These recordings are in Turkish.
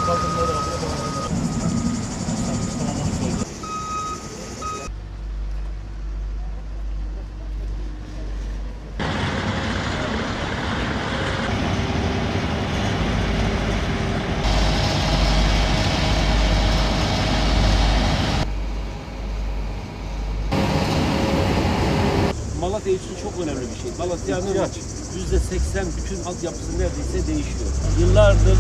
Malatya için çok önemli bir şey. Malatya'nın %80 bütün altyapısı neredeyse değişiyor. Yıllardır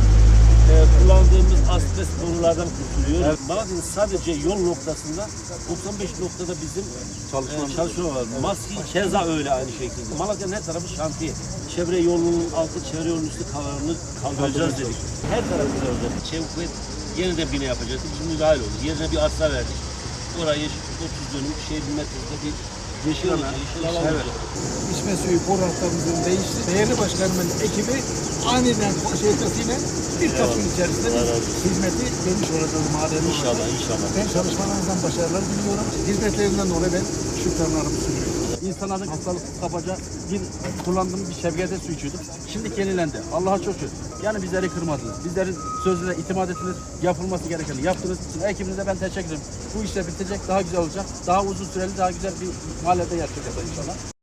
kullandığımız asbest borulardan kurtuluyor. Evet. Malatya'nın sadece yol noktasında 95 noktada bizim çalışma var. Maski keza öyle aynı şekilde. Malatya'nın her tarafı şantiye. Çevre yolunun altı, çevre yolunun üstü kalanını kaldıracağız dedik. Her tarafı olacak. Çevre yeniden bina yapacağız. Biz müdahale olduk. Yerine bir arsa verdik. Orayı 30 dönüm şehir metresinde bir yeşil alan olacak. İçme suyu boru hatlarımızın değişti. Değerli başkanımın ekibi aniden şeytesiyle birkaç gün içerisinde hizmeti vermiş olacağız maden olarak. İnşallah. Ben çalışmalarınızdan başarılar diliyorum. Hizmetlerinden dolayı ben şükranlarımı sunuyorum. İnsanların hastalık kapaca bir kullandığımız bir şevkede su içiyorduk. Şimdi yenilendi. Allah'a çok şükür. Yani bizleri kırmadınız. Bizlerin sözüne itimat ettiniz. Yapılması gerekeni yaptınız. Ekibinize ben teşekkür ederim. Bu işler bitecek. Daha güzel olacak. Daha uzun süreli, daha güzel bir mahallede yaşayacağız inşallah.